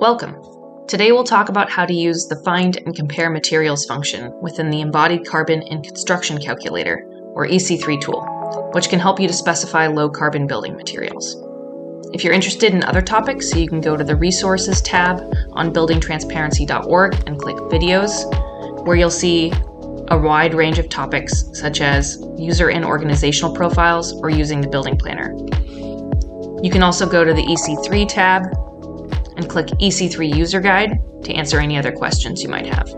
Welcome. Today we'll talk about how to use the Find and Compare Materials function within the Embodied Carbon in Construction Calculator, or EC3 tool, which can help you to specify low-carbon building materials. If you're interested in other topics, you can go to the Resources tab on buildingtransparency.org and click Videos, where you'll see a wide range of topics such as user and organizational profiles or using the building planner. You can also go to the EC3 tab and click EC3 User Guide to answer any other questions you might have.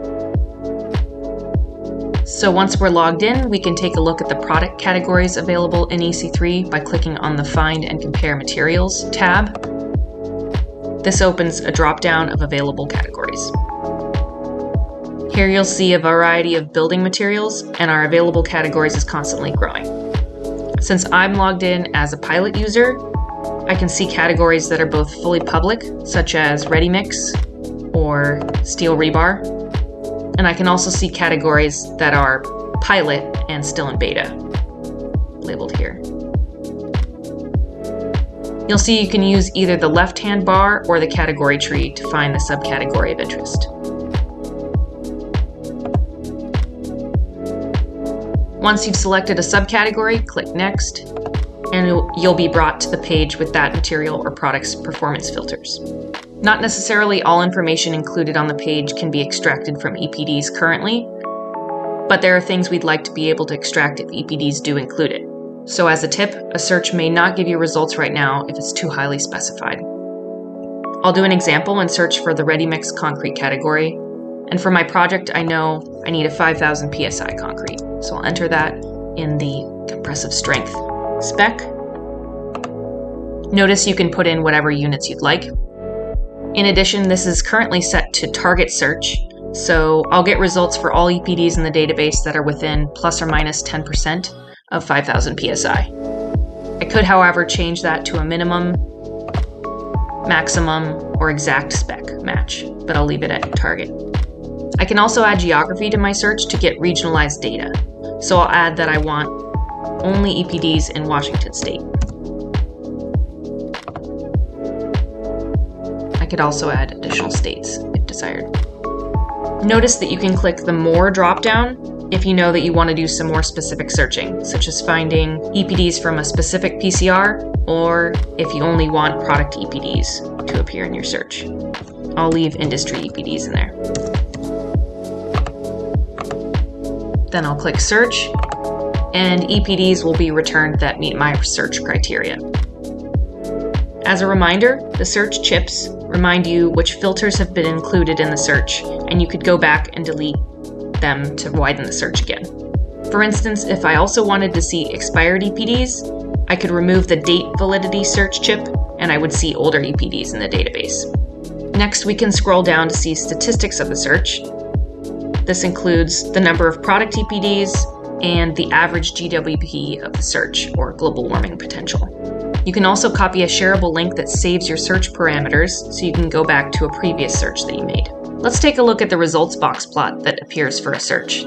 So once we're logged in, we can take a look at the product categories available in EC3 by clicking on the Find and Compare Materials tab. This opens a drop-down of available categories. Here you'll see a variety of building materials, and our available categories is constantly growing. Since I'm logged in as a pilot user, I can see categories that are both fully public, such as ready-mix or steel rebar, and I can also see categories that are pilot and still in beta, labeled here. You'll see you can use either the left-hand bar or the category tree to find the subcategory of interest. Once you've selected a subcategory, click Next, and you'll be brought to the page with that material or product's performance filters. Not necessarily all information included on the page can be extracted from EPDs currently, but there are things we'd like to be able to extract if EPDs do include it. So as a tip, a search may not give you results right now if it's too highly specified. I'll do an example and search for the ready-mix concrete category, and for my project I know I need a 5,000 psi concrete, so I'll enter that in the compressive strength spec. Notice you can put in whatever units you'd like. In addition, this is currently set to target search, so I'll get results for all EPDs in the database that are within plus or minus 10% of 5,000 psi. I could, however, change that to a minimum, maximum, or exact spec match, but I'll leave it at target. I can also add geography to my search to get regionalized data, so I'll add that I want only EPDs in Washington State. I could also add additional states if desired. Notice that you can click the More drop-down if you know that you want to do some more specific searching, such as finding EPDs from a specific PCR, or if you only want product EPDs to appear in your search. I'll leave industry EPDs in there. Then I'll click Search, and EPDs will be returned that meet my search criteria. As a reminder, the search chips remind you which filters have been included in the search, and you could go back and delete them to widen the search again. For instance, if I also wanted to see expired EPDs, I could remove the date validity search chip, and I would see older EPDs in the database. Next, we can scroll down to see statistics of the search. This includes the number of product EPDs and the average GWP of the search, or global warming potential. You can also copy a shareable link that saves your search parameters so you can go back to a previous search that you made. Let's take a look at the results box plot that appears for a search.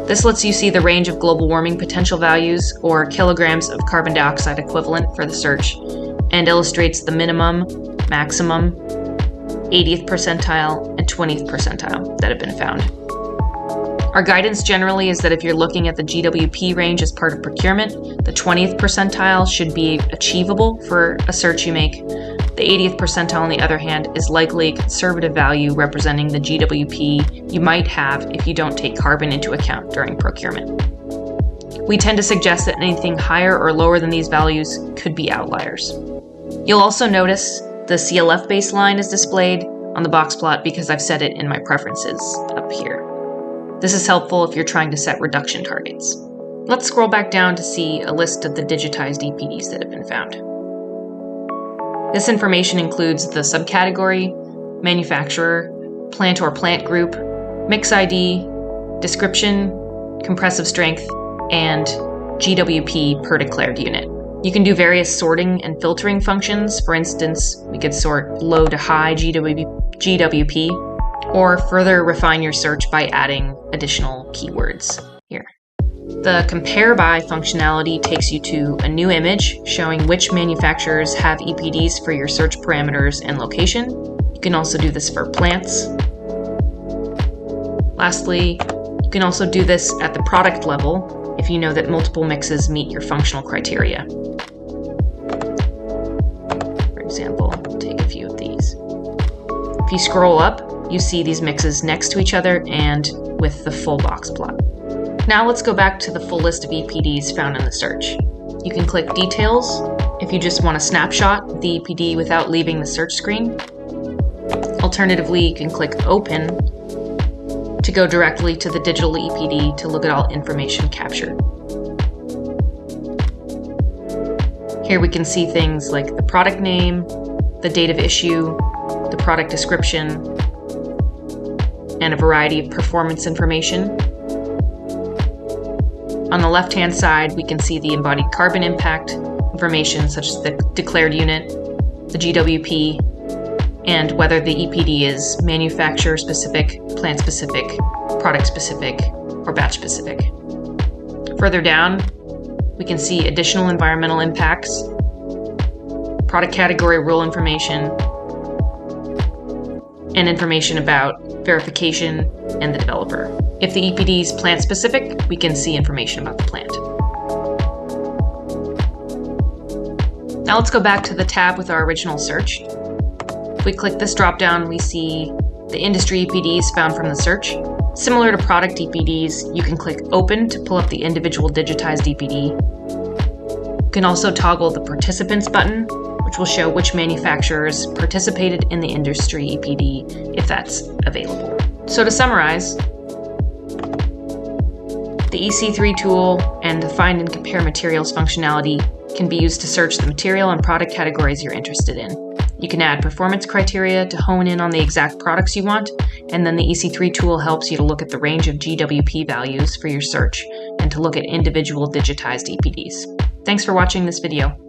This lets you see the range of global warming potential values, or kilograms of carbon dioxide equivalent for the search, and illustrates the minimum, maximum, 80th percentile, and 20th percentile that have been found. Our guidance generally is that if you're looking at the GWP range as part of procurement, the 20th percentile should be achievable for a search you make. The 80th percentile, on the other hand, is likely a conservative value representing the GWP you might have if you don't take carbon into account during procurement. We tend to suggest that anything higher or lower than these values could be outliers. You'll also notice the CLF baseline is displayed on the box plot because I've set it in my preferences up here. This is helpful if you're trying to set reduction targets. Let's scroll back down to see a list of the digitized EPDs that have been found. This information includes the subcategory, manufacturer, plant or plant group, mix ID, description, compressive strength, and GWP per declared unit. You can do various sorting and filtering functions. For instance, we could sort low to high GWP, or further refine your search by adding additional keywords here. The Compare By functionality takes you to a new image showing which manufacturers have EPDs for your search parameters and location. You can also do this for plants. Lastly, you can also do this at the product level if you know that multiple mixes meet your functional criteria. For example, take a few of these. If you scroll up, you see these mixes next to each other and with the full box plot. Now let's go back to the full list of EPDs found in the search. You can click Details if you just want a snapshot of the EPD without leaving the search screen. Alternatively, you can click Open to go directly to the digital EPD to look at all information captured. Here we can see things like the product name, the date of issue, the product description, and a variety of performance information. On the left-hand side, we can see the embodied carbon impact information such as the declared unit, the GWP, and whether the EPD is manufacturer-specific, plant-specific, product-specific, or batch-specific. Further down, we can see additional environmental impacts, product category rule information, and information about verification and the developer. If the EPD is plant-specific, we can see information about the plant. Now let's go back to the tab with our original search. If we click this drop-down, we see the industry EPDs found from the search. Similar to product EPDs, you can click Open to pull up the individual digitized EPD. You can also toggle the Participants button, which will show which manufacturers participated in the industry EPD if that's available. So to summarize, the EC3 tool and the Find and Compare Materials functionality can be used to search the material and product categories you're interested in. You can add performance criteria to hone in on the exact products you want, and then the EC3 tool helps you to look at the range of GWP values for your search and to look at individual digitized EPDs. Thanks for watching this video.